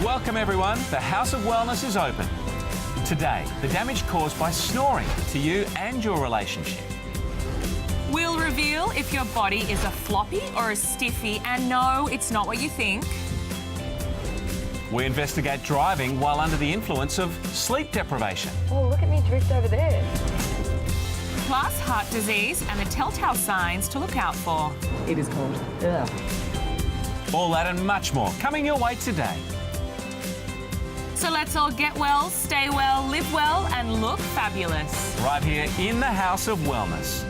Welcome everyone, the House of Wellness is open. Today, the damage caused by snoring to you and your relationship. We'll reveal if your body is a floppy or a stiffy, and no, it's not what you think. We investigate driving while under the influence of sleep deprivation. Oh, look at me drift over there. Plus heart disease and the telltale signs to look out for. It is cold. Ugh. All that and much more coming your way today. So let's all get well, stay well, live well, and look fabulous. Right here in the House of Wellness.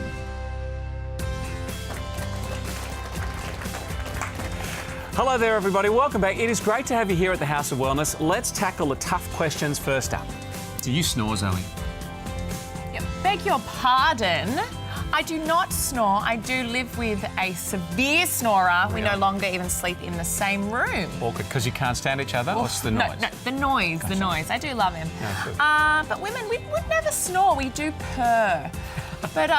Hello there everybody, welcome back. It is great to have you here at the House of Wellness. Let's tackle the tough questions first up. Do you snore, Zoe? Beg your pardon? I do not snore. I do live with a severe snorer. Really? We no longer even sleep in the same room. Awkward because you can't stand each other? Or it's the noise? No, the noise, Gotcha. the noise. I do love him. Yeah, good. But women, we would never snore. We do purr. But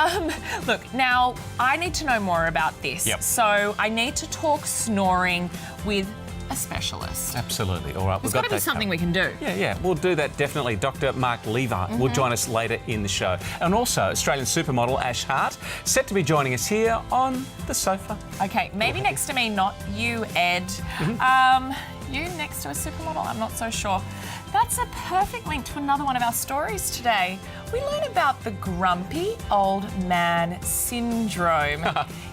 look, now I need to know more about this. Yep. So I need to talk snoring with a specialist. Absolutely. All right, There's got to be something we can do. Yeah, we'll do that definitely. Dr. Mark Levi will join us later in the show. And also Australian supermodel Ash Hart, set to be joining us here on the sofa. Okay, maybe next to me, not you, Ed. You next to a supermodel, I'm not so sure. That's a perfect link to another one of our stories today. We learn about the grumpy old man syndrome.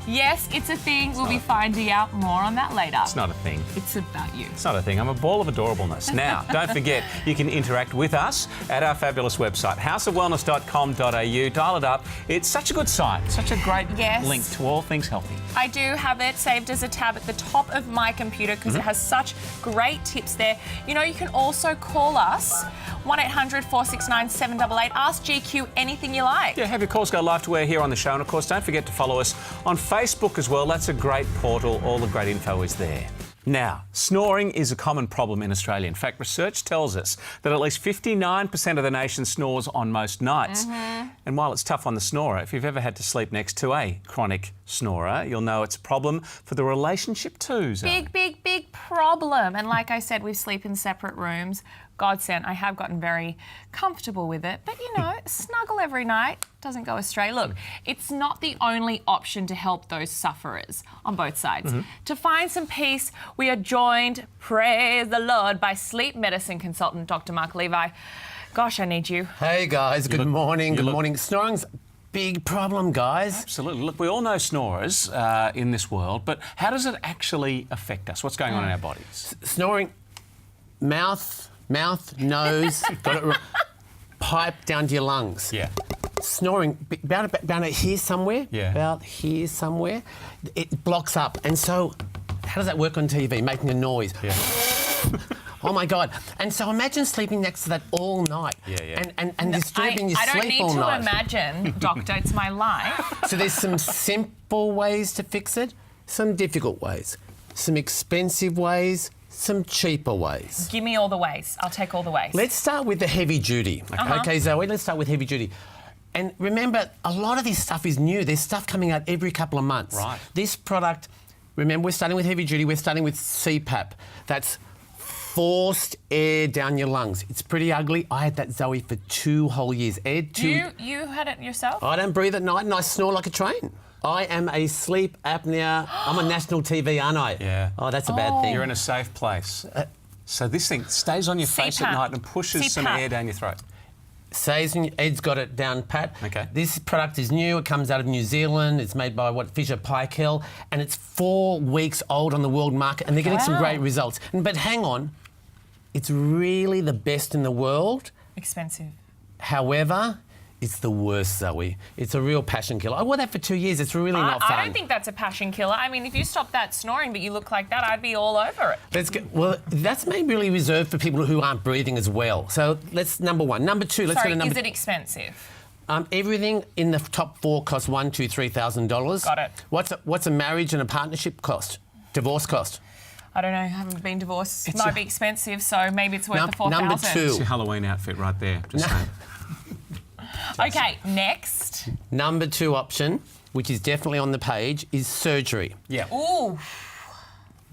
Yes, it's a thing. We'll be finding out more on that later. It's not a thing. It's about you. It's not a thing. I'm a ball of adorableness. Now, don't forget, you can interact with us at our fabulous website, houseofwellness.com.au. Dial it up. It's such a good site, such a great link to all things healthy. I do have it saved as a tab at the top of my computer because it has such great tips there. You know, you can also call us, 1800 469 788. Ask GQ anything you like. Yeah, have your calls go live to air here on the show. And of course, don't forget to follow us on Facebook as well. That's a great portal. All the great info is there. Now, snoring is a common problem in Australia. In fact, research tells us that at least 59% of the nation snores on most nights. And while it's tough on the snorer, if you've ever had to sleep next to a chronic snorer, you'll know it's a problem for the relationship too, Zoe. Big problem. And like I said, we sleep in separate rooms. Godsend. I have gotten very comfortable with it. But, you know, snuggle every night doesn't go astray. Look, it's not the only option to help those sufferers on both sides. To find some peace, we are joined, praise the Lord, by sleep medicine consultant Dr. Mark Levi. Gosh, I need you. Hey, guys. Good morning. Good morning. Snoring's a big problem, guys. Absolutely. Look, we all know snorers in this world, but how does it actually affect us? What's going on in our bodies? Snoring, mouth, nose, got it pipe down to your lungs. Yeah. Snoring, about here somewhere, about here somewhere, it blocks up. And so, how does that work on TV? Making a noise. Yeah. Oh, my God. And so imagine sleeping next to that all night and disturbing your sleep all night. I don't need to imagine, doctor, it's my life. So there's some simple ways to fix it, some difficult ways, some expensive ways, some cheaper ways. Give me all the ways. I'll take all the ways. Let's start with the heavy duty. Okay, Zoe, let's start with heavy duty. And remember, a lot of this stuff is new. There's stuff coming out every couple of months. Right. This product, remember, we're starting with heavy duty. We're starting with CPAP. That's forced air down your lungs. It's pretty ugly. I had that, Zoe, for 2 whole years. Ed, You had it yourself? I don't breathe at night and I snore like a train. I am a sleep apnea. I'm on national TV, aren't I? Yeah. Oh, that's a bad thing. You're in a safe place. So this thing stays on your face at night and pushes some air down your throat. Ed's got it down pat. Okay. This product is new. It comes out of New Zealand. It's made by Fisher Paykel, and it's 4 weeks old on the world market, and they're getting some great results. But hang on, it's really the best in the world. Expensive. However, it's the worst, Zoe. It's a real passion killer. I wore that for 2 years. It's really not fun. I don't think that's a passion killer. I mean, if you stop that snoring but you look like that, I'd be all over it. Let's go. Well, that's maybe really reserved for people who aren't breathing as well. So that's number one. Number two, let's go to number... Is it expensive? Everything in the top 4 costs $1,000, $2,000, $3,000. Got it. What's a marriage and a partnership cost? Divorce cost? I don't know. I haven't been divorced. It might be expensive, so maybe it's worth the $4,000. Number 2. It's your Halloween outfit right there. Just saying. Okay, next. Number 2 option, which is definitely on the page, is surgery. Yeah. Ooh.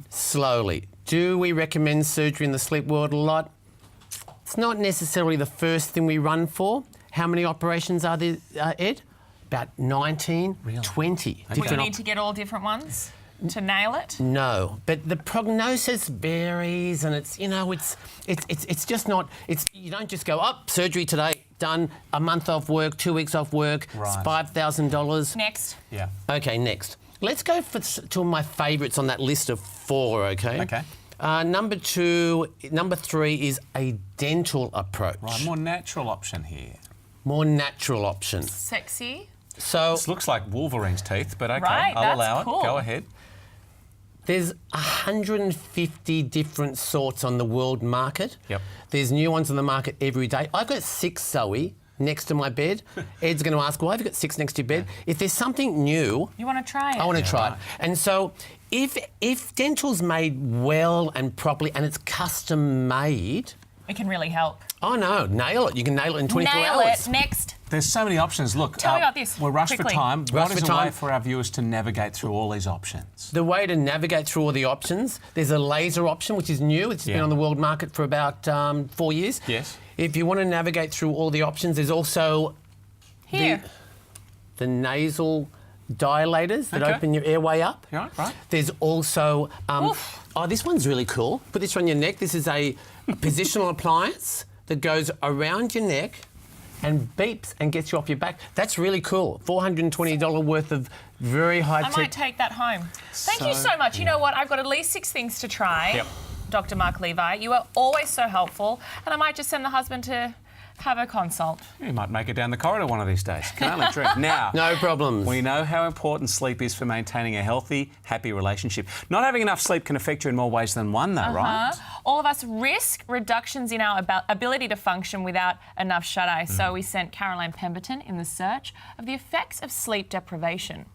Slowly. Do we recommend surgery in the sleep world a lot? It's not necessarily the first thing we run for. How many operations are there, Ed? About 19, Really? 20. Okay. Would you need to get all different ones to nail it? No, but the prognosis varies, and it's just not. You don't just go up surgery today, done, a month off work, 2 weeks off work, Right. it's $5,000. Next. Yeah. Okay, next. Let's go for two of my favourites on that list of 4. Okay. Okay. Number 3 is a dental approach. Right, more natural option here. More natural option. Sexy. So This looks like Wolverine's teeth, but okay, Right, I'll that's allow cool. it. Go ahead. there's 150 different sorts on the world market. Yep. There's new ones on the market every day. I've got 6, Zoe, next to my bed. Ed's going to ask, why have you got 6 next to your bed? If there's something new, You want to try it? I want to try right. it. And so if dental's made well and properly and it's custom made, It can really help. oh no, nail it. You can nail it in 24 Nail hours. it. Next. There's so many options. Look, Tell me about this, we're rushed quickly. for time. Rushed What is for a way time. for our viewers to navigate through all these options? The way to navigate through all the options, there's a laser option, which is new. It's Yeah. been on the world market for about 4 years. Yes. If you want to navigate through all the options, there's also Here. the nasal dilators that Okay. open your airway up. Right, right. There's also... Oof. oh, this one's really cool. Put this on your neck. This is a positional appliance that goes around your neck and beeps and gets you off your back. That's really cool. $420 worth of very I high-tech... might take that home. Thank you so much. You know what? I've got at least 6 things to try. Yep. Dr. Mark Levi, you are always so helpful, and I might just send the husband to have a consult. You might make it down the corridor one of these days. Can only dream. Now, No problems. we know how important sleep is for maintaining a healthy, happy relationship. Not having enough sleep can affect you in more ways than one, though, right? All of us risk reductions in our ability to function without enough shut-eye. So we sent Caroline Pemberton in the search of the effects of sleep deprivation.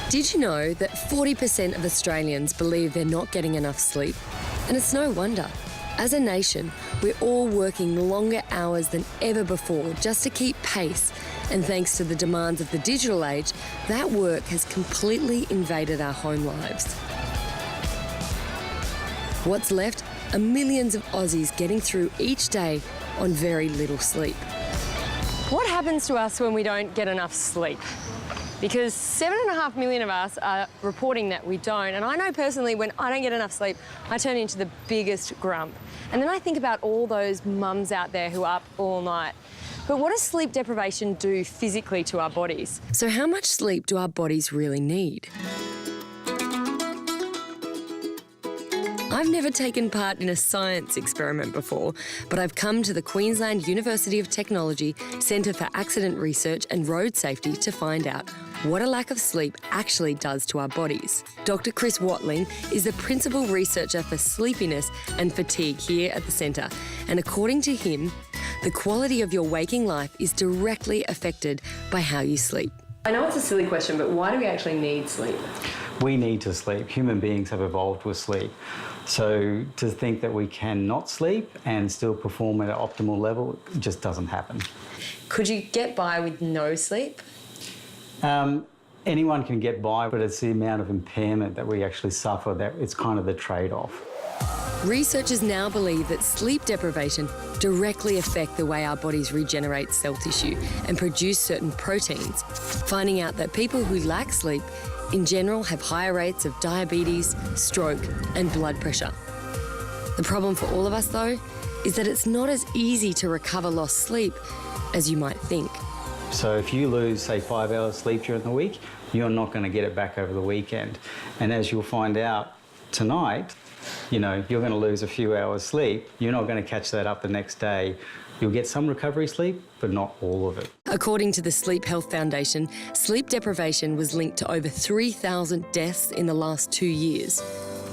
Did you know that 40% of Australians believe they're not getting enough sleep? And it's no wonder. As a nation, we're all working longer hours than ever before just to keep pace. And thanks to the demands of the digital age, that work has completely invaded our home lives. What's left are millions of Aussies getting through each day on very little sleep. What happens to us when we don't get enough sleep? Because 7.5 million of us are reporting that we don't. And I know personally, when I don't get enough sleep, I turn into the biggest grump. And then I think about all those mums out there who are up all night. But what does sleep deprivation do physically to our bodies? So how much sleep do our bodies really need? I've never taken part in a science experiment before, but I've come to the Queensland University of Technology Centre for Accident Research and Road Safety to find out what a lack of sleep actually does to our bodies. Dr. Chris Watling is the principal researcher for sleepiness and fatigue here at the centre, and according to him, the quality of your waking life is directly affected by how you sleep. I know it's a silly question, but why do we actually need sleep? We need to sleep. Human beings have evolved with sleep. So to think that we cannot sleep and still perform at an optimal level just doesn't happen. Could you get by with no sleep? Anyone can get by, but it's the amount of impairment that we actually suffer that it's kind of the trade-off. Researchers now believe that sleep deprivation directly affect the way our bodies regenerate cell tissue and produce certain proteins, finding out that people who lack sleep in general have higher rates of diabetes, stroke and blood pressure. The problem for all of us though is that it's not as easy to recover lost sleep as you might think. So if you lose, say, 5 hours sleep during the week, you're not going to get it back over the weekend. And as you'll find out tonight, you know, you're going to lose a few hours sleep. You're not going to catch that up the next day. You'll get some recovery sleep, but not all of it. According to the Sleep Health Foundation, sleep deprivation was linked to over 3,000 deaths in the last 2 years.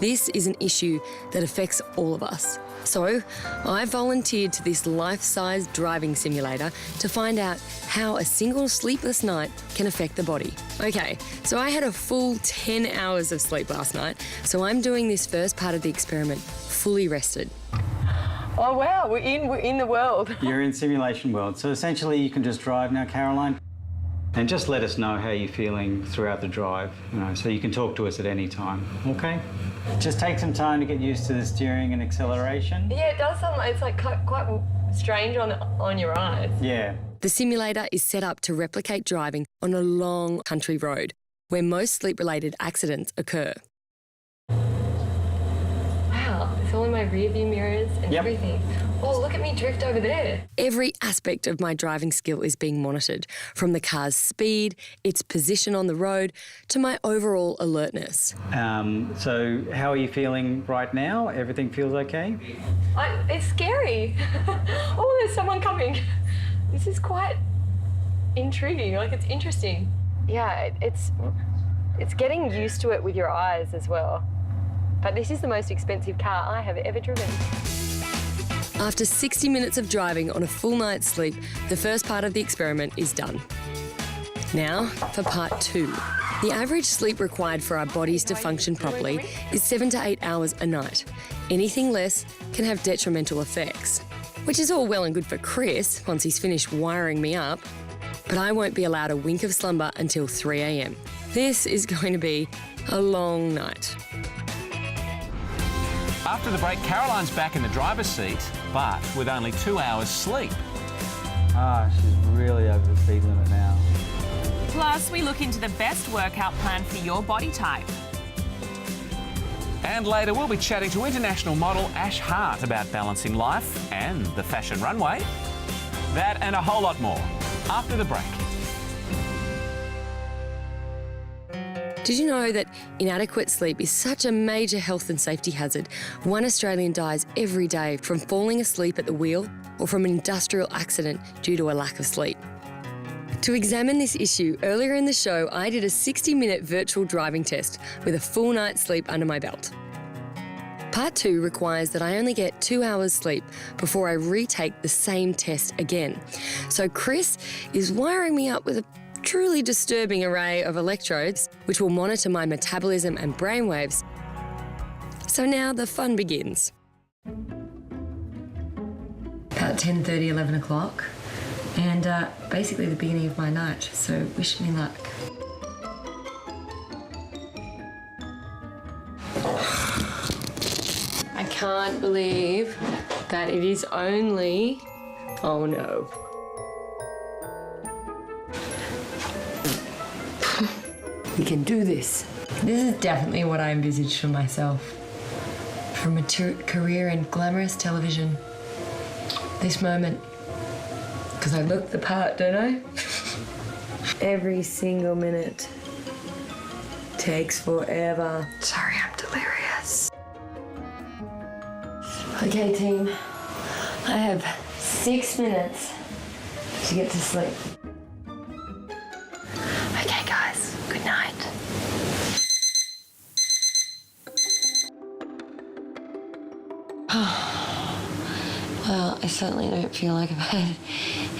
This is an issue that affects all of us. So I volunteered to this life-size driving simulator to find out how a single sleepless night can affect the body. Okay, so I had a full 10 hours of sleep last night, so I'm doing this first part of the experiment fully rested. Oh wow, we're in the world. You're in simulation world. So essentially you can just drive now, Caroline. And just let us know how you're feeling throughout the drive, so you can talk to us at any time, okay? Just take some time to get used to the steering and acceleration. Yeah, it does sound like it's like quite strange on your eyes. Yeah. The simulator is set up to replicate driving on a long country road where most sleep-related accidents occur. Wow, it's all in my rearview mirrors and everything. Oh, look at me drift over there. Every aspect of my driving skill is being monitored, from the car's speed, its position on the road, to my overall alertness. So how are you feeling right now? Everything feels okay? It's scary. Oh, there's someone coming. This is quite intriguing, like it's interesting. Yeah, it's getting used to it with your eyes as well. But this is the most expensive car I have ever driven. After 60 minutes of driving on a full night's sleep, the first part of the experiment is done. Now for part 2. The average sleep required for our bodies to function properly is 7 to 8 hours a night. Anything less can have detrimental effects. Which is all well and good for Chris once he's finished wiring me up, but I won't be allowed a wink of slumber until 3 a.m. This is going to be a long night. After the break, Caroline's back in the driver's seat, but with only 2 hours sleep. She's really over the speed limit now. Plus, we look into the best workout plan for your body type. And later, we'll be chatting to international model Ash Hart about balancing life and the fashion runway. That and a whole lot more after the break. Did you know that inadequate sleep is such a major health and safety hazard? 1 Australian dies every day from falling asleep at the wheel or from an industrial accident due to a lack of sleep. To examine this issue, earlier in the show, I did a 60-minute virtual driving test with a full night's sleep under my belt. Part 2 requires that I only get 2 hours sleep before I retake the same test again. So Chris is wiring me up with a truly disturbing array of electrodes which will monitor my metabolism and brainwaves. So now the fun begins. About 10:30, 11 o'clock, and basically the beginning of my night, so wish me luck. I can't believe that it is only... Oh no. We can do this. This is definitely what I envisaged for myself. From a career in glamorous television. This moment. Because I look the part, don't I? Every single minute takes forever. Sorry, I'm delirious. Okay, team. I have 6 minutes to get to sleep. Okay, guys. Good night. Well, I certainly don't feel like I've had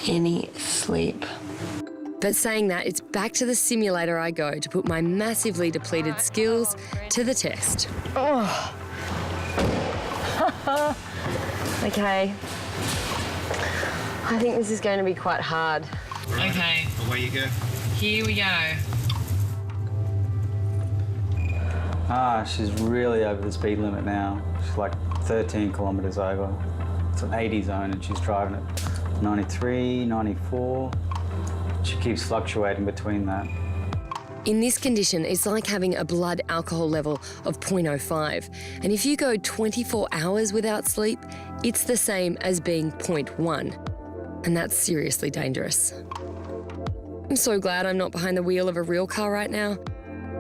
any sleep. But saying that, it's back to the simulator I go to put my massively depleted skills to the test. Oh. Okay. I think this is going to be quite hard. Okay. Away you go. Here we go. She's really over the speed limit now. She's like 13 kilometres over. It's an 80 zone and she's driving at 93, 94. She keeps fluctuating between that. In this condition, it's like having a blood alcohol level of 0.05. And if you go 24 hours without sleep, it's the same as being 0.1. And that's seriously dangerous. I'm so glad I'm not behind the wheel of a real car right now.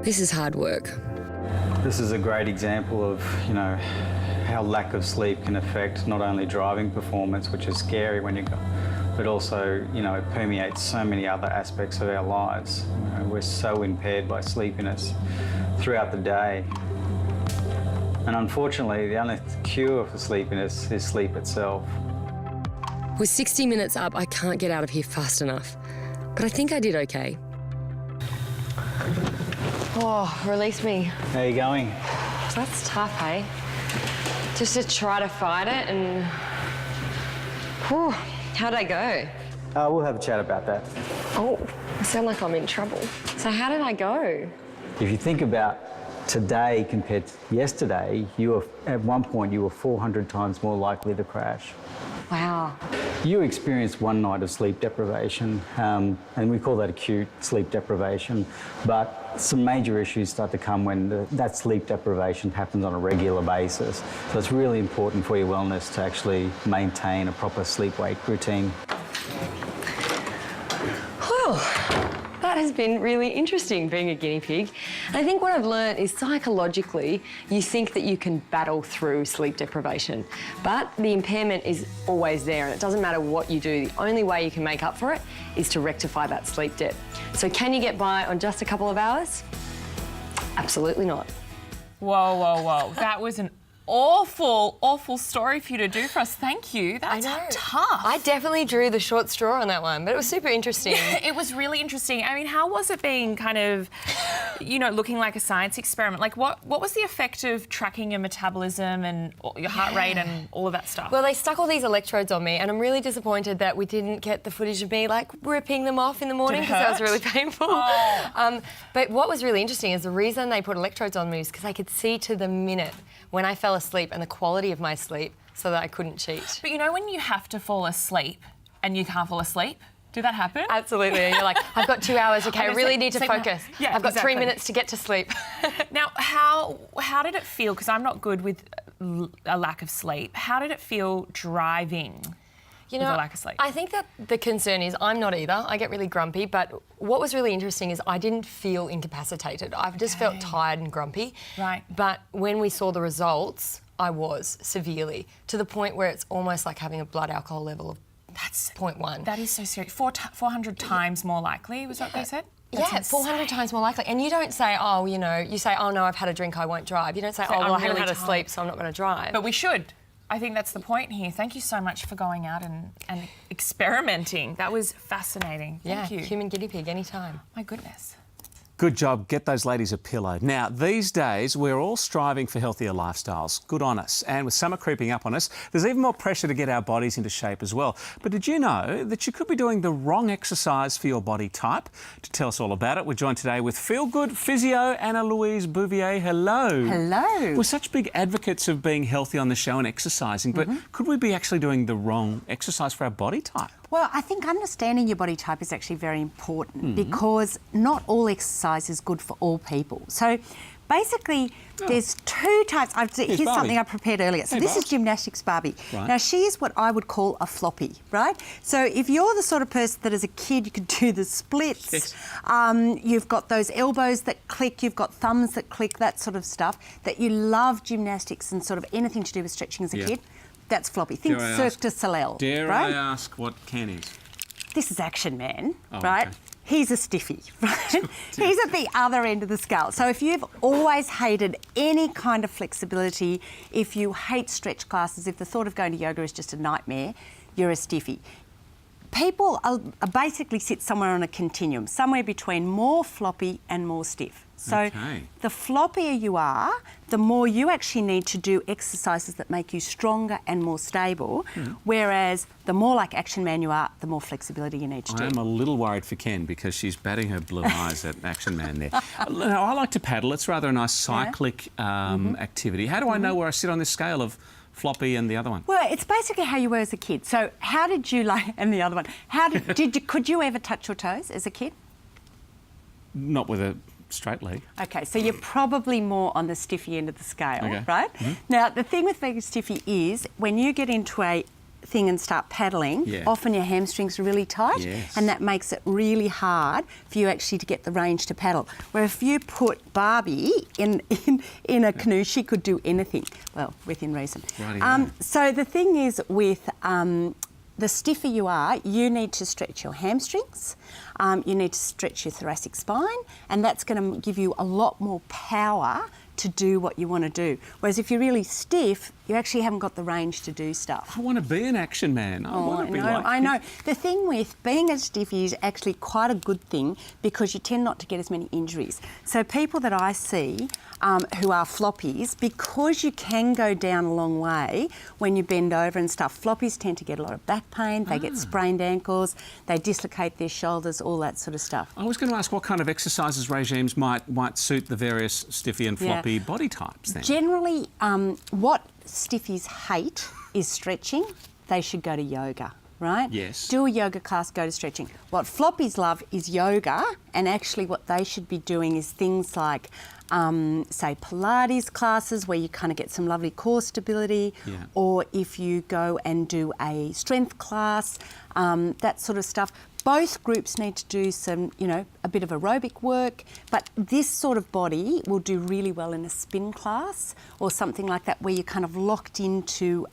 This is hard work. This is a great example of, how lack of sleep can affect not only driving performance, which is scary when you go, but also, it permeates so many other aspects of our lives. We're so impaired by sleepiness throughout the day. And unfortunately, the only cure for sleepiness is sleep itself. With 60 minutes up, I can't get out of here fast enough. But I think I did okay. Oh, release me. How are you going? That's tough, hey? Just to try to fight it and... Whew, how'd I go? We'll have a chat about that. Oh, I sound like I'm in trouble. So how did I go? If you think about today compared to yesterday, at one point you were 400 times more likely to crash. Wow. You experienced one night of sleep deprivation, and we call that acute sleep deprivation, but some major issues start to come when that sleep deprivation happens on a regular basis. So it's really important for your wellness to actually maintain a proper sleep-wake routine. Well, that has been really interesting, being a guinea pig. And I think what I've learned is psychologically, you think that you can battle through sleep deprivation, but the impairment is always there, and it doesn't matter what you do. The only way you can make up for it is to rectify that sleep debt. So can you get by on just a couple of hours? Absolutely not. Whoa, whoa, whoa. That was an awful story for you to do for us. Thank you. That's tough. I definitely drew the short straw on that one, but it was super interesting. It was really interesting. I mean, how was it being kind of, you know, looking like a science experiment? Like, what was the effect of tracking your metabolism and your heart rate and all of that stuff? Well, they stuck all these electrodes on me, and I'm really disappointed that we didn't get the footage of me, like, ripping them off in the morning, because that was really painful. Oh. But what was really interesting is the reason they put electrodes on me is because I could see to the minute when I fell asleep and the quality of my sleep, so that I couldn't cheat. But you know when you have to fall asleep and you can't fall asleep? Did that happen? Absolutely. And you're like, I've got 2 hours, okay, I really need to sleep focus. now. Yeah, I've got exactly. 3 minutes to get to sleep. Now, how did it feel? Because I'm not good with a lack of sleep. How did it feel driving? You know, with a lack of sleep? I think that the concern is I'm not either. I get really grumpy, but what was really interesting is I didn't feel incapacitated. I've just felt tired and grumpy. Right. But when we saw the results, I was severely, to the point where it's almost like having a blood alcohol level of 0.1. That is so serious. 400 times more likely, was what they said? Yeah, 400 times more likely. And you don't say, oh, you know, you say, oh, no, I've had a drink, I won't drive. You don't say, oh, well, I haven't had a sleep, so I'm not going to drive. But we should. I think that's the point here. Thank you so much for going out and experimenting. That was fascinating. Thank you. Human guinea pig, anytime. My goodness. Good job. Get those ladies a pillow. Now, these days, we're all striving for healthier lifestyles. Good on us. And with summer creeping up on us, there's even more pressure to get our bodies into shape as well. But did you know that you could be doing the wrong exercise for your body type? To tell us all about it, we're joined today with feel-good physio Anna-Louise Bouvier. Hello. Hello. We're such big advocates of being healthy on the show and exercising, but could we be actually doing the wrong exercise for our body type? Well, I think understanding your body type is actually very important because not all exercise is good for all people. So basically, there's two types. Here's something I prepared earlier. So this is gymnastics Barbie. Right. Now, she is what I would call a floppy, right? So if you're the sort of person that as a kid you could do the splits, you've got those elbows that click, you've got thumbs that click, that sort of stuff, that you love gymnastics and sort of anything to do with stretching as a kid, that's floppy. Think Cirque du Soleil. Dare I ask what Ken is? This is Action Man, right? Okay. He's a stiffy, right? He's at the other end of the scale. So if you've always hated any kind of flexibility, if you hate stretch classes, if the thought of going to yoga is just a nightmare, you're a stiffy. People are basically sit somewhere on a continuum, somewhere between more floppy and more stiff. So the floppier you are, the more you actually need to do exercises that make you stronger and more stable, whereas the more like Action Man you are, the more flexibility you need to do. I am a little worried for Ken because she's batting her blue eyes at Action Man there. Now, I like to paddle. It's rather a nice cyclic activity. How do I know where I sit on this scale of floppy and the other one? Well, it's basically how you were as a kid. So how did you like, and the other one, how could you ever touch your toes as a kid? Not with a straight leg. Okay, so you're probably more on the stiffy end of the scale, right? Now, the thing with being stiffy is when you get into a thing and start paddling, often your hamstrings are really tight and that makes it really hard for you actually to get the range to paddle. Where if you put Barbie in a canoe, she could do anything, well, within reason. So the thing is with the stiffer you are, you need to stretch your hamstrings, you need to stretch your thoracic spine, and that's going to give you a lot more power to do what you want to do. Whereas if you're really stiff, you actually haven't got the range to do stuff. I want to be an action man. I want to be like I know. The thing with being a stiffy is actually quite a good thing because you tend not to get as many injuries. So people that I see who are floppies, because you can go down a long way when you bend over and stuff, floppies tend to get a lot of back pain, they get sprained ankles, they dislocate their shoulders, all that sort of stuff. I was going to ask what kind of exercises regimes might suit the various stiffy and floppy body types then? Generally, what stiffies hate is stretching. They should go to yoga, right? Yes. Do a yoga class, go to stretching. What floppies love is yoga, and actually what they should be doing is things like, say, Pilates classes where you kind of get some lovely core stability, or if you go and do a strength class, that sort of stuff. Both groups need to do some, a bit of aerobic work, but this sort of body will do really well in a spin class or something like that where you're kind of locked into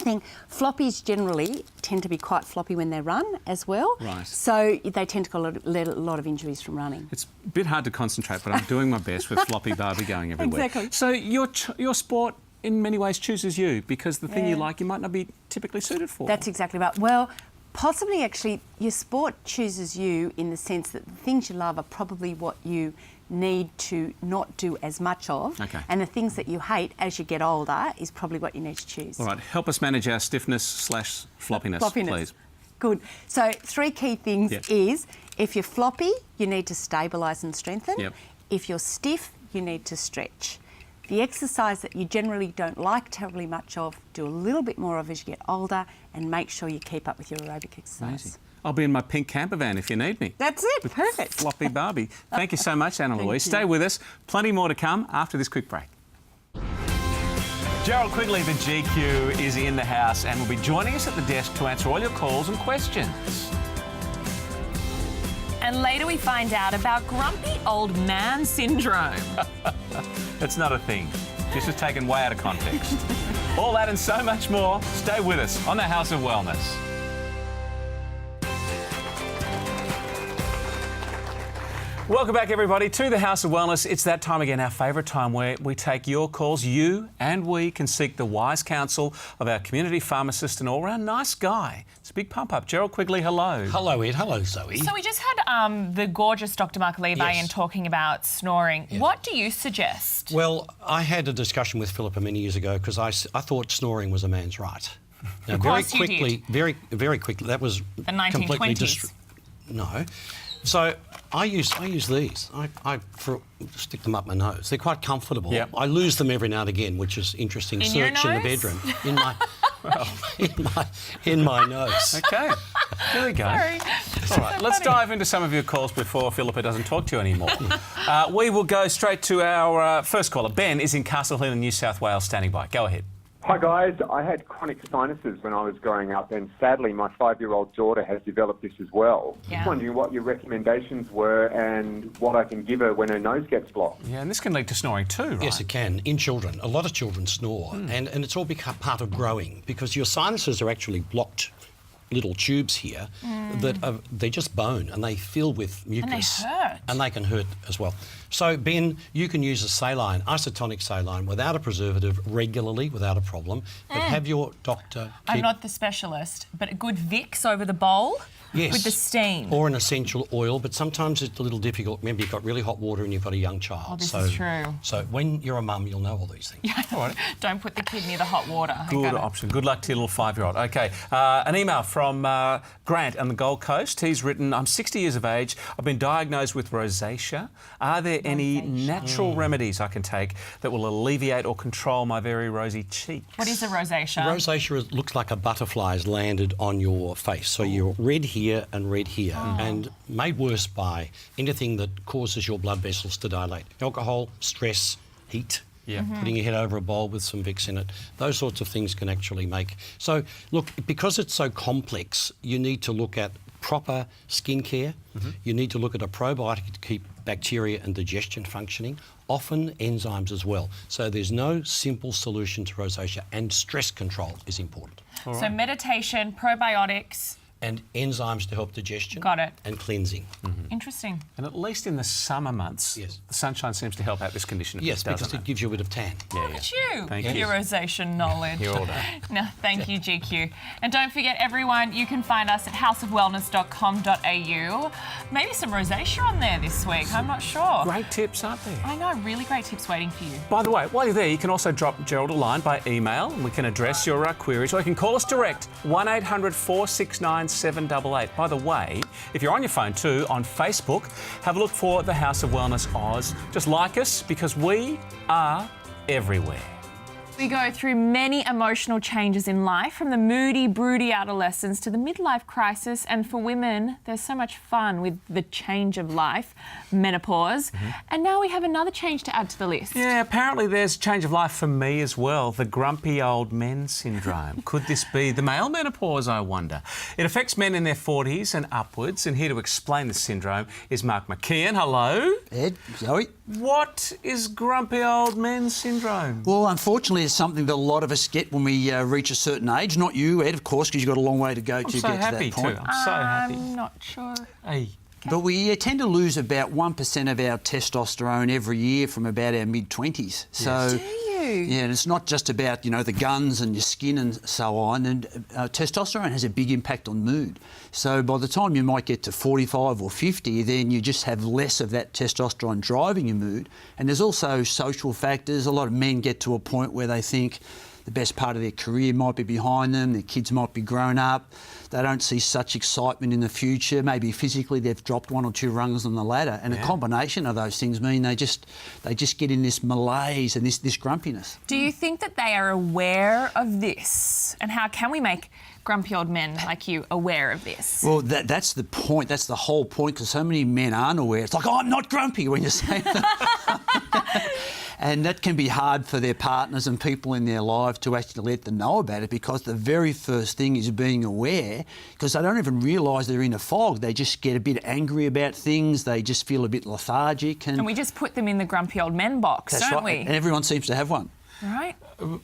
thing. Floppies generally tend to be quite floppy when they run as well. Right. So they tend to get a lot of injuries from running. It's a bit hard to concentrate, but I'm doing my best with floppy Barbie going everywhere. Exactly. So your sport in many ways chooses you because the thing you like you might not be typically suited for. That's exactly right. Well, possibly actually your sport chooses you in the sense that the things you love are probably what you need to not do as much of. Okay. And the things that you hate as you get older is probably what you need to choose. All right, help us manage our stiffness/floppiness, please. Good. So 3 key things is if you're floppy, you need to stabilise and strengthen. Yep. If you're stiff, you need to stretch. The exercise that you generally don't like terribly much of, do a little bit more of as you get older and make sure you keep up with your aerobic exercise. Amazing. I'll be in my pink camper van if you need me. That's it. With Perfect. floppy Barbie. Thank you so much, Anna-Louise. Stay with us. Plenty more to come after this quick break. Gerald Quigley, the GQ, is in the house and will be joining us at the desk to answer all your calls and questions. And later we find out about grumpy old man syndrome. That's not a thing. This was taken way out of context. All that and so much more. Stay with us on the House of Wellness. Welcome back, everybody, to the House of Wellness. It's that time again, our favourite time, where we take your calls. You and we can seek the wise counsel of our community pharmacist and all-round nice guy. It's a big pump-up. Gerald Quigley, hello. Hello, Ed. Hello, Zoe. So we just had the gorgeous Dr. Mark Levi in talking about snoring. Yeah. What do you suggest? Well, I had a discussion with Philippa many years ago because I thought snoring was a man's right. Now, Of course you did. very quickly, that was The completely 1920s. No. So I use these. I stick them up my nose. They're quite comfortable. Yep. I lose them every now and again, which is interesting. In your Search in the nose? bedroom. In my nose. OK, here we go. Sorry. All right, let's dive into some of your calls before Philippa doesn't talk to you anymore. We will go straight to our first caller. Ben is in Castle Hill in New South Wales, standing by. Go ahead. Hi guys, I had chronic sinuses when I was growing up and sadly my 5-year-old daughter has developed this as well. Yeah. Just wondering what your recommendations were and what I can give her when her nose gets blocked. Yeah, and this can lead to snoring too, right? Yes, it can. In children, a lot of children snore, and it's all become part of growing because your sinuses are actually blocked little tubes here that they're just bone and they fill with mucus. And they hurt. And they can hurt as well. So, Ben, you can use a saline, isotonic saline, without a preservative, regularly, without a problem. But have your doctor keep... I'm not the specialist, but a good Vicks over the bowl Yes. with the steam. Or an essential oil, but sometimes it's a little difficult. Remember, you've got really hot water and you've got a young child. Oh, this is true. So when you're a mum, you'll know all these things. Don't put the kid near the hot water. Good option. Good luck to your little 5-year-old. OK, an email from Grant on the Gold Coast. He's written, I'm 60 years of age. I've been diagnosed with rosacea. Are there any natural remedies I can take that will alleviate or control my very rosy cheeks? What is a rosacea? Rosacea looks like a butterfly has landed on your face. So you're red here and red here, and made worse by anything that causes your blood vessels to dilate. Alcohol, stress, heat, putting your head over a bowl with some Vicks in it. Those sorts of things can actually make... So, look, because it's so complex, you need to look at proper skincare. You need to look at a probiotic to keep bacteria and digestion functioning, often enzymes as well. So there's no simple solution to rosacea, and stress control is important. So meditation, probiotics, and enzymes to help digestion. Got it. And cleansing. Interesting. And at least in the summer months, Yes. the sunshine seems to help out this condition. Yes, because doesn't it gives you a bit of tan. Look at you. Thank you. Your rosacea knowledge. Here all day. No, thank you, GQ. And don't forget, everyone, you can find us at houseofwellness.com.au. Maybe some rosacea on there this week. I'm not sure. Great tips, aren't there? I know, really great tips waiting for you. By the way, while you're there, you can also drop Gerald a line by email and we can address your queries, or you can call us direct, 1800 469 788. By the way, if you're on your phone too, on Facebook, have a look for the House of Wellness Oz. Just like us, because we are everywhere. We go through many emotional changes in life, from the moody, broody adolescence to the midlife crisis. And for women, there's so much fun with the change of life, menopause. And now we have another change to add to the list. Yeah, apparently there's a change of life for me as well, the grumpy old men syndrome. Could this be the male menopause, I wonder? It affects men in their 40s and upwards, and here to explain the syndrome is Mark McKeon. Hello. Ed, Zoe. What is grumpy old men syndrome? Well, unfortunately, it's something that a lot of us get when we reach a certain age. Not you, Ed, of course, because you've got a long way to go to I'm so get to happy that point. too. I'm so happy. I'm not sure. Hey. But we tend to lose about 1% of our testosterone every year from about our mid-20s. So, Do you? yeah, and it's not just about, you know, the guns and your skin and so on. And testosterone has a big impact on mood. So by the time you might get to 45 or 50, then you just have less of that testosterone driving your mood. And there's also social factors. A lot of men get to a point where they think the best part of their career might be behind them, their kids might be grown up, they don't see such excitement in the future, maybe physically they've dropped 1 or 2 rungs on the ladder, and a combination of those things mean they just get in this malaise and this grumpiness. Do you think that they are aware of this? And how can we make grumpy old men like you aware of this? Well, that's the point, that's the whole point, because so many men aren't aware. It's like, oh, I'm not grumpy when you say that. And that can be hard for their partners and people in their lives to actually let them know about it, because the very first thing is being aware, because they don't even realise they're in a fog. They just get a bit angry about things. They just feel a bit lethargic. And we just put them in the grumpy old men box, don't we? And everyone seems to have one. Right?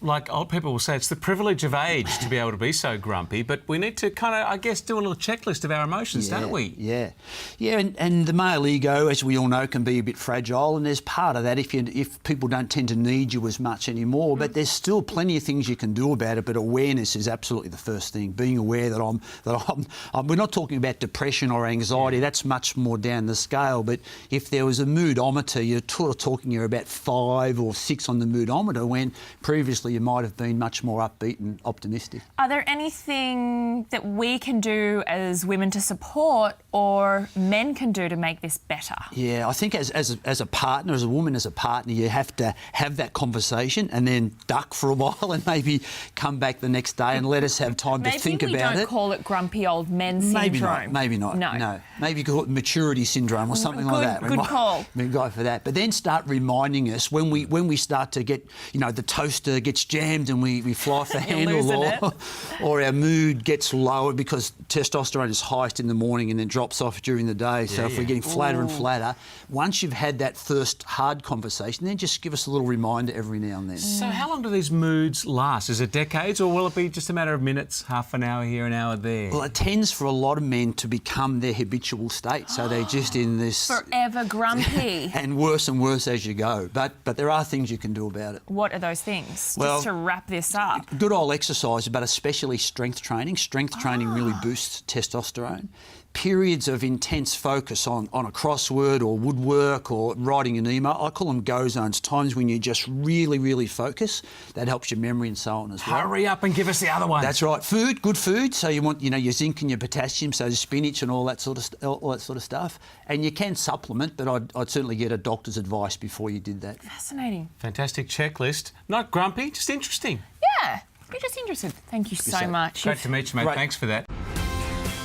Like old people will say, it's the privilege of age to be able to be so grumpy, but we need to kind of, I guess, do a little checklist of our emotions, don't we? Yeah. And the male ego, as we all know, can be a bit fragile, and there's part of that if people don't tend to need you as much anymore, but there's still plenty of things you can do about it, but awareness is absolutely the first thing. Being aware that we're not talking about depression or anxiety, that's much more down the scale, but if there was a moodometer, you're sort of talking about 5 or 6 on the moodometer, when previously you might have been much more upbeat and optimistic. Are there anything that we can do as women to support, or men can do to make this better? Yeah, I think as a partner, as a woman, as a partner, you have to have that conversation and then duck for a while and maybe come back the next day and let us have time to think about it. Maybe we don't call it grumpy old men syndrome. Maybe not. No. Maybe call it maturity syndrome or something like that. Good call. We go for that. But then start reminding us when we start to get, you know, the toaster gets jammed and we fly off the handle, or our mood gets lower because testosterone is highest in the morning and then drops off during the day. So if we're getting flatter and flatter, once you've had that first hard conversation, then just give us a little reminder every now and then. So how long do these moods last? Is it decades, or will it be just a matter of minutes, half an hour here, an hour there? Well, it tends for a lot of men to become their habitual state. So they're just in this... Forever grumpy. And worse as you go. But there are things you can do about it. What are those things? Well, just to wrap this up. Good old exercise, but especially strength training. Strength training really boosts testosterone. Periods of intense focus on a crossword or woodwork or writing an email, I call them go zones, times when you just really, really focus. That helps your memory and so on as well. Hurry up and give us the other one. That's right. Food, good food. So you want, you know, your zinc and your potassium, so the spinach and all that sort of stuff. And you can supplement, but I'd certainly get a doctor's advice before you did that. Fascinating. Fantastic checklist. Not grumpy, just interesting. Yeah, you're just interested. Thank you so much. Great to meet you, mate. Thanks for that.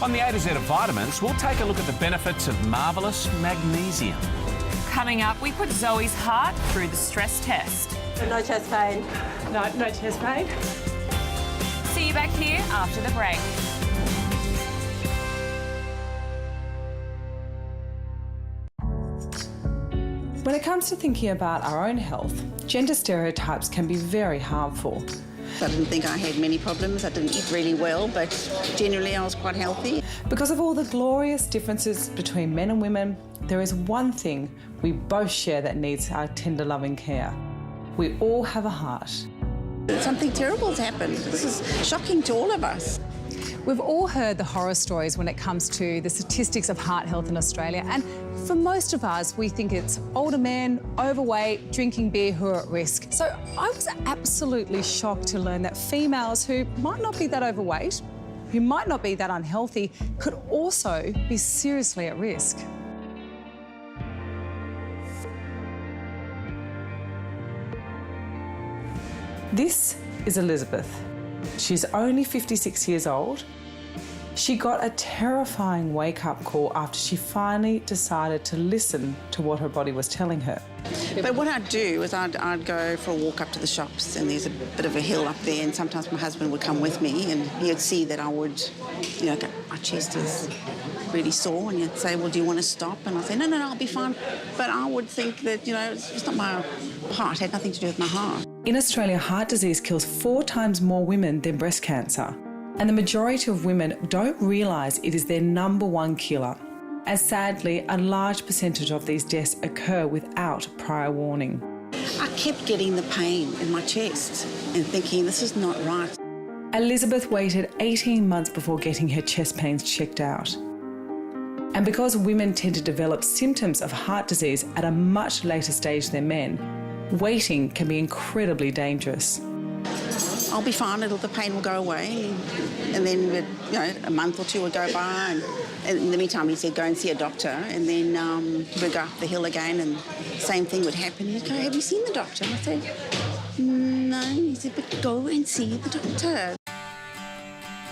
On the A to Z of vitamins, we'll take a look at the benefits of marvellous magnesium. Coming up, we put Zoe's heart through the stress test. No chest pain. No chest pain. See you back here after the break. When it comes to thinking about our own health, gender stereotypes can be very harmful. I didn't think I had many problems. I didn't eat really well, but generally I was quite healthy. Because of all the glorious differences between men and women, there is one thing we both share that needs our tender loving care. We all have a heart. Something terrible's happened. This is shocking to all of us. We've all heard the horror stories when it comes to the statistics of heart health in Australia, and for most of us, we think it's older men, overweight, drinking beer who are at risk. So I was absolutely shocked to learn that females who might not be that overweight, who might not be that unhealthy, could also be seriously at risk. This is Elizabeth. She's only 56 years old. She got a terrifying wake-up call after she finally decided to listen to what her body was telling her. But what I'd do is I'd go for a walk up to the shops, and there's a bit of a hill up there, and sometimes my husband would come with me, and he'd see that I would, you know, go, my chest is really sore, and he'd say, well, do you want to stop? And I'd say, no, I'll be fine. But I would think that, you know, it's not my heart, it had nothing to do with my heart. In Australia, heart disease kills 4 times more women than breast cancer. And the majority of women don't realise it is their #1 killer. And sadly, a large percentage of these deaths occur without prior warning. I kept getting the pain in my chest and thinking, this is not right. Elizabeth waited 18 months before getting her chest pains checked out. And because women tend to develop symptoms of heart disease at a much later stage than men, waiting can be incredibly dangerous. I'll be fine, the pain will go away, and then, you know, a month or 2 would go by, and in the meantime he said, go and see a doctor, and then we'd go up the hill again, and same thing would happen. He'd go, have you seen the doctor? And I said, no. He said, but go and see the doctor.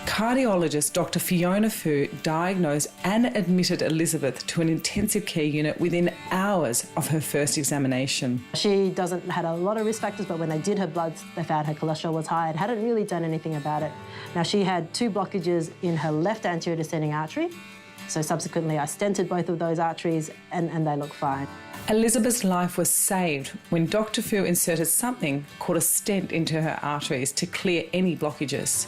Cardiologist Dr. Fiona Fu diagnosed and admitted Elizabeth to an intensive care unit within hours of her first examination. She had a lot of risk factors, but when they did her bloods, they found her cholesterol was high and hadn't really done anything about it. Now, she had 2 blockages in her left anterior descending artery, so subsequently I stented both of those arteries and they look fine. Elizabeth's life was saved when Dr. Fu inserted something called a stent into her arteries to clear any blockages.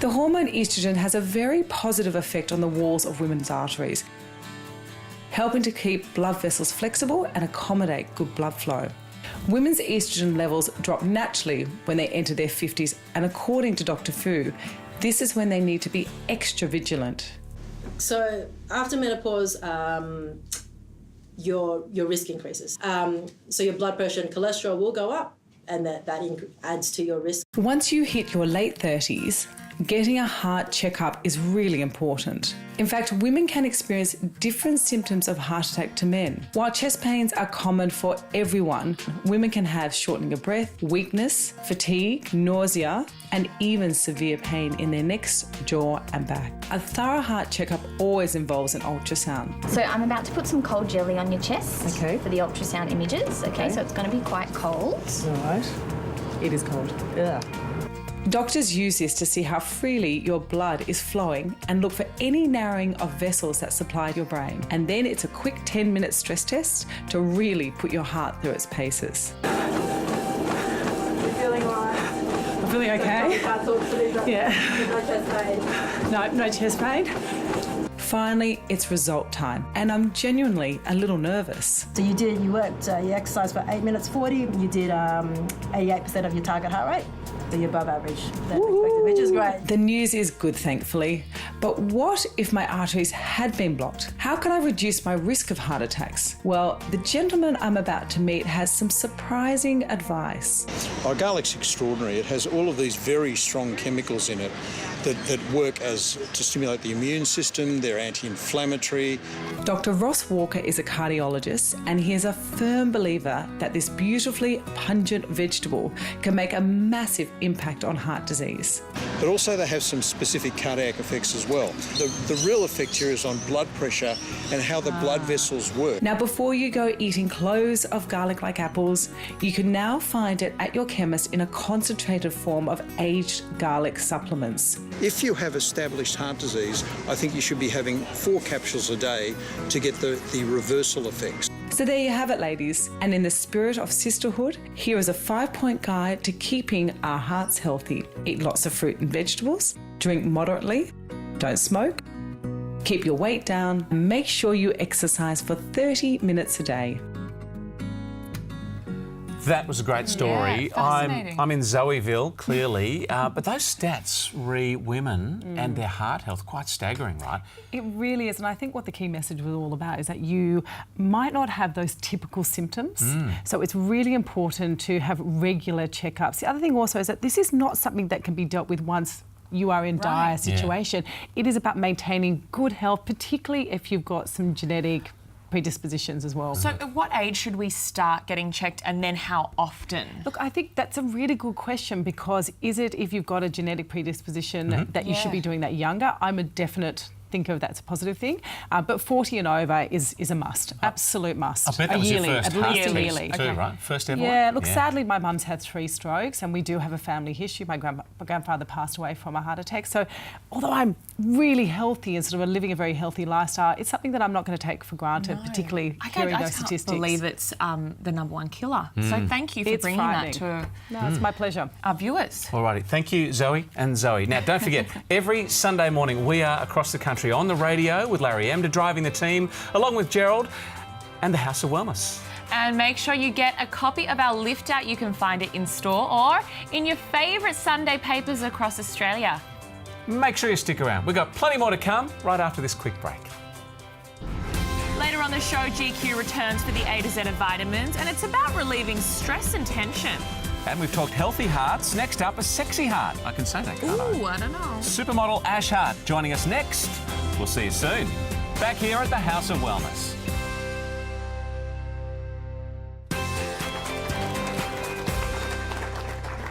The hormone estrogen has a very positive effect on the walls of women's arteries, helping to keep blood vessels flexible and accommodate good blood flow. Women's estrogen levels drop naturally when they enter their 50s, and according to Dr. Fu, this is when they need to be extra vigilant. So after menopause, your risk increases. So your blood pressure and cholesterol will go up, and that adds to your risk. Once you hit your late 30s, getting a heart checkup is really important. In fact, women can experience different symptoms of heart attack to men. While chest pains are common for everyone, women can have shortening of breath, weakness, fatigue, nausea, and even severe pain in their necks, jaw, and back. A thorough heart checkup always involves an ultrasound. So I'm about to put some cold jelly on your chest for the ultrasound images. Okay, so it's going to be quite cold. All right. It is cold. Yeah. Doctors use this to see how freely your blood is flowing and look for any narrowing of vessels that supply your brain. And then it's a quick 10-minute stress test to really put your heart through its paces. You feeling all right? I'm feeling okay. Yeah. No chest pain? No chest pain. Finally, it's result time, and I'm genuinely a little nervous. So you worked, you exercised for 8 minutes 40, you did 88% of your target heart rate, so you're above average, which is great. The news is good, thankfully, but what if my arteries had been blocked? How can I reduce my risk of heart attacks? Well, the gentleman I'm about to meet has some surprising advice. Oh, garlic's extraordinary. It has all of these very strong chemicals in it that work to stimulate the immune system. They're anti-inflammatory. Dr. Ross Walker is a cardiologist, and he is a firm believer that this beautifully pungent vegetable can make a massive impact on heart disease. But also they have some specific cardiac effects as well. The real effect here is on blood pressure and how the blood vessels work. Now, before you go eating cloves of garlic like apples, you can now find it at your chemist in a concentrated form of aged garlic supplements. If you have established heart disease, I think you should be having 4 capsules a day to get the reversal effects. So there you have it, ladies. And in the spirit of sisterhood, here is a 5-point guide to keeping our hearts healthy. Eat lots of fruit and vegetables, drink moderately, don't smoke, Keep your weight down and make sure you exercise for 30 minutes a day. That was a great story. Yeah, fascinating. I'm in Zoeville, clearly, but those stats re women and their heart health, quite staggering, right? It really is, and I think what the key message was all about is that you might not have those typical symptoms, so it's really important to have regular checkups. The other thing also is that this is not something that can be dealt with once you are in dire situation. It is about maintaining good health, particularly if you've got some genetic predispositions as well. So at what age should we start getting checked, and then how often? Look, I think that's a really good question, because is it if you've got a genetic predisposition that you should be doing that younger? I'm a definite thinker that's a positive thing, but 40 and over is a must, absolute must. I bet that was yearly, your first at least heart a yearly. test too, right? First ever Yeah, one? look, sadly my mum's had 3 strokes and we do have a family history. My grandfather passed away from a heart attack, so although I'm really healthy and sort of living a very healthy lifestyle, it's something that I'm not going to take for granted, particularly hearing those statistics. I can't believe it's the #1 killer. So thank you for bringing that to it's my pleasure. Our viewers. Alrighty, thank you, Zoe and Zoe. Now, don't forget, every Sunday morning we are across the country on the radio with Larry Emder driving the team, along with Gerald and the House of Wellness. And make sure you get a copy of our Lift Out. You can find it in store or in your favourite Sunday papers across Australia. Make sure you stick around. We've got plenty more to come right after this quick break. Later on the show, GQ returns for the A to Z of vitamins, and it's about relieving stress and tension. And we've talked healthy hearts. Next up, a sexy heart. I can say that, can't I? Ooh, I don't know. Supermodel Ash Hart joining us next. We'll see you soon. Back here at the House of Wellness.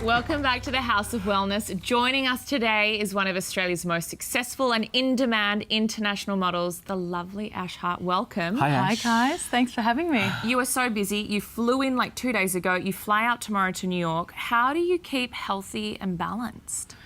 Welcome back to the House of Wellness. Joining us today is one of Australia's most successful and in-demand international models, the lovely Ash Hart. Welcome. Hi, Ash. Hi, guys. Thanks for having me. You are so busy. You flew in like 2 days ago. You fly out tomorrow to New York. How do you keep healthy and balanced?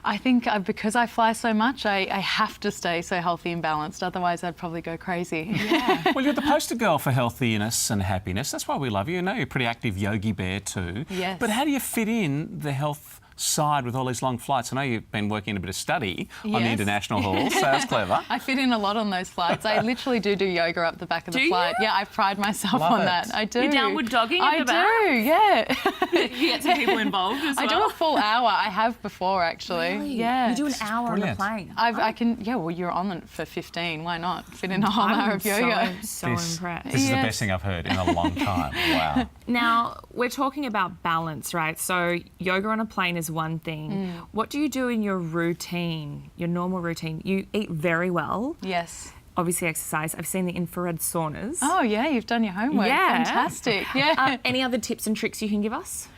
I think because I fly so much, I have to stay so healthy and balanced. Otherwise, I'd probably go crazy. Yeah. Well, you're the poster girl for healthiness and happiness. That's why we love you. I know you're a pretty active yogi bear too. Yes. But how do you fit in the health side with all these long flights? I know you've been working a bit of study on the international halls, so that's clever. I fit in a lot on those flights. I literally do yoga up the back of the flight. Yeah, I pride myself on that. I do. You're downward dogging at the back? I do, yeah. You get some people involved as well? I do a full hour. I have before, actually. Really? Yeah. You do an hour on the plane? I can, yeah, well, you're on it for 15. Why not? Fit in a whole hour of yoga. So impressed. This is the best thing I've heard in a long time. Wow. Now, we're talking about balance, right? So yoga on a plane is one thing. What do you do in your routine, your normal routine? You eat very well. Yes. Obviously exercise. I've seen the infrared saunas. Oh, yeah, you've done your homework. Yeah. Fantastic. Yeah. Any other tips and tricks you can give us?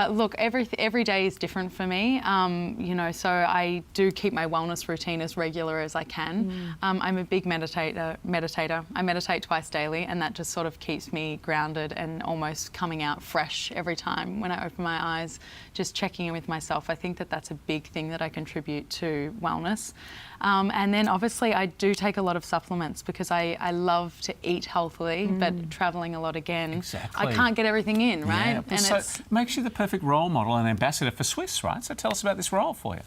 Look, every day is different for me, you know, so I do keep my wellness routine as regular as I can. I'm a big meditator. I meditate twice daily, and that just sort of keeps me grounded and almost coming out fresh every time when I open my eyes, just checking in with myself. I think that that's a big thing that I contribute to wellness. And then obviously I do take a lot of supplements because I love to eat healthily, but travelling a lot again, I can't get everything in, right? Yeah. And So it's makes you the perfect role model and ambassador for Swisse, right? So tell us about this role for you.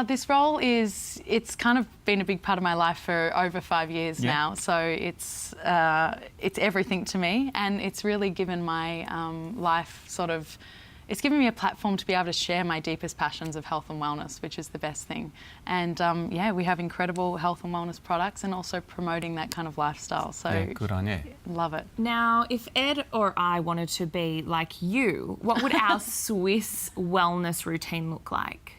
This role it's kind of been a big part of my life for over 5 years now. So it's everything to me, and it's really given my life it's given me a platform to be able to share my deepest passions of health and wellness, which is the best thing. And yeah, we have incredible health and wellness products and also promoting that kind of lifestyle. So yeah, good on you. Love it. Now, if Ed or I wanted to be like you, what would our Swisse wellness routine look like?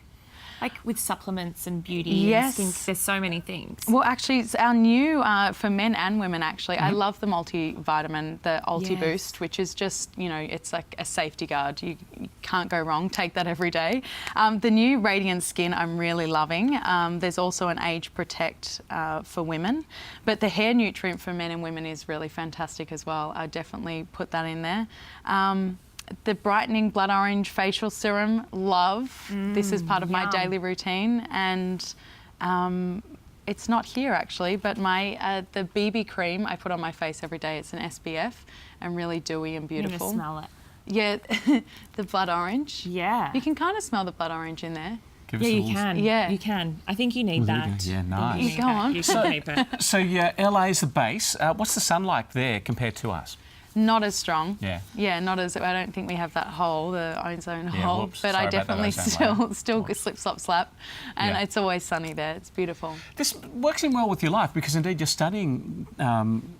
Like with supplements and beauty and skin, there's so many things. Well, actually, it's our new, for men and women, actually. I love the multivitamin, the Ulti Boost, which is just, you know, it's like a safety guard. You can't go wrong. Take that every day. The new Radiant Skin I'm really loving. There's also an Age Protect for women. But the hair nutrient for men and women is really fantastic as well. I definitely put that in there. The brightening blood orange facial serum, love. This is part of my daily routine, and it's not here actually, but my the BB cream I put on my face every day. It's an SPF and really dewy and beautiful. I'm gonna smell it. Yeah, the blood orange. Yeah. You can kind of smell the blood orange in there. Give Yeah, us a you little- can. Yeah. You can. I think you need Well, there you that. go. Yeah, nice. You Go can on. You can keep it. So yeah, LA is the base. What's the sun like there compared to us? Not as strong. Yeah. Yeah, not as. I don't think we have that hole, the ozone Yeah, hole. whoops. But Sorry I about that definitely ozone still slip, slop, slap, and Yeah. it's always sunny there. It's beautiful. This works in well with your life because indeed you're studying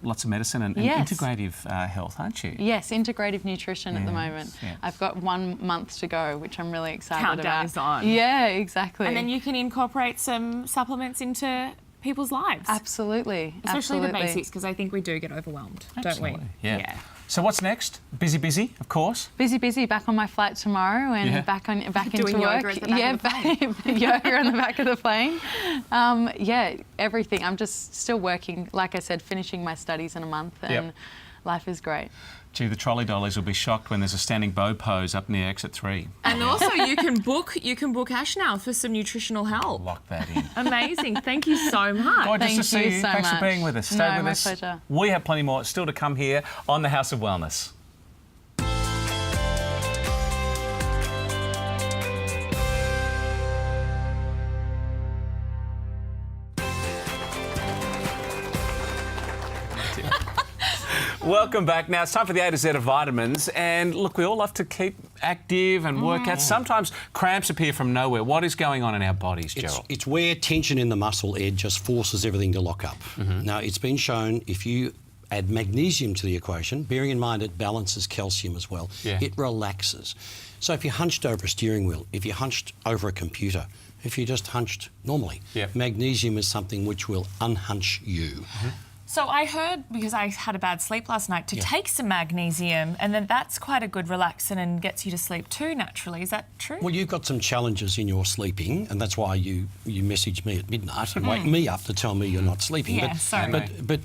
lots of medicine and Yes. integrative health, aren't you? Yes, integrative nutrition at the Yes, moment. yeah. I've got 1 month to go, which I'm really excited Countdown about. is on. Yeah, exactly. And then you can incorporate some supplements into people's lives. Absolutely. Especially the absolutely. basics, because I think we do get overwhelmed, don't we? Absolutely, yeah. So what's next? Busy, of course. Busy. Back on my flight tomorrow and Yeah. back Doing into yoga work. at the back of the plane. Yoga on the back of the plane. Yeah, everything. I'm just still working. Like I said, finishing my studies in a month, and life is great. Gee, the trolley dollies will be shocked when there's a standing bow pose up near exit 3. And also, you can book Ash now for some nutritional help. Lock that in. Amazing. Thank you so much. Gorgeous to see you. so Thanks much. for being with us. Stay No, with my us. pleasure. We have plenty more still to come here on the House of Wellness. Welcome back. Now, it's time for the A to Z of vitamins. And look, we all love to keep active and work out. Sometimes cramps appear from nowhere. What is going on in our bodies, Gerald? It's where tension in the muscle, Ed, just forces everything to lock up. Now, it's been shown if you add magnesium to the equation, bearing in mind it balances calcium as well, it relaxes. So if you're hunched over a steering wheel, if you're hunched over a computer, if you're just hunched normally, magnesium is something which will unhunch you. So I heard, because I had a bad sleep last night, to take some magnesium, and then that's quite a good relaxant and gets you to sleep too naturally. Is that true? Well, you've got some challenges in your sleeping, and that's why you message me at midnight and wake me up to tell me you're not sleeping. Yeah, sorry. But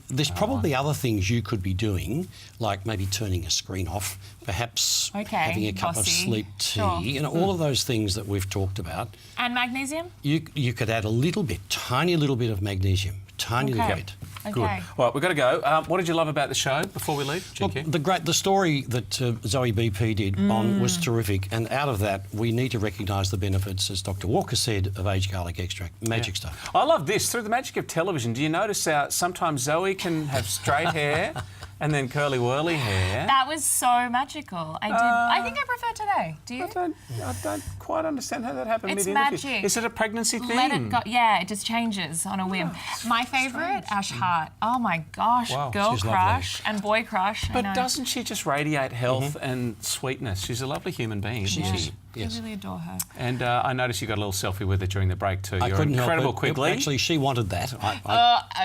there's probably other things you could be doing, like maybe turning a screen off, perhaps having a cup of sleep tea, all of those things that we've talked about. And magnesium? You could add a little bit, tiny little bit of magnesium, tiny little bit. Good. All right, we've got to go. What did you love about the show before we leave, GQ? The story that Zoe BP did on was terrific, and out of that we need to recognise the benefits, as Dr Walker said, of aged garlic extract. Magic stuff. I love this. Through the magic of television, do you notice sometimes Zoe can have straight hair and then curly whirly hair? That was so magical. I think I prefer today. Do you? I don't quite understand how that happened It's mid-interview. magic. Is it a pregnancy thing? Let it go. Yeah, it just changes on a whim. My favourite, Ash Hart. Oh my gosh, girl she's crush and boy crush. I But know. doesn't she just radiate health and sweetness? She's a lovely human being, isn't she? I really adore her. And I noticed you got a little selfie with her during the break too. I You're couldn't incredible, help it. Quigley. Actually, she wanted that.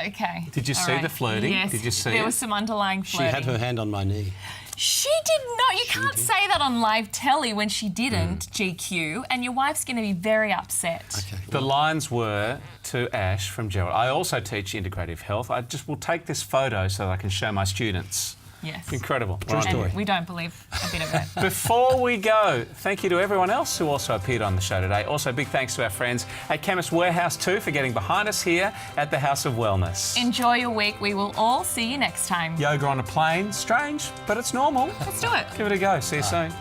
Okay. Did you All see right. the flirting? Yes. Did you see There it? was some underlying She flirting. had her hand on my knee. She did not. You can't say that on live telly when she didn't, GQ, and your wife's going to be very upset. Okay. The lines were to Ash from Gerald. I also teach integrative health. I just will take this photo so that I can show my students. Yes. Incredible. True story. And we don't believe a bit of it. Before we go, thank you to everyone else who also appeared on the show today. Also, big thanks to our friends at Chemist Warehouse too for getting behind us here at the House of Wellness. Enjoy your week. We will all see you next time. Yoga on a plane, strange, but it's normal. Let's do it. Give it a go. See you soon.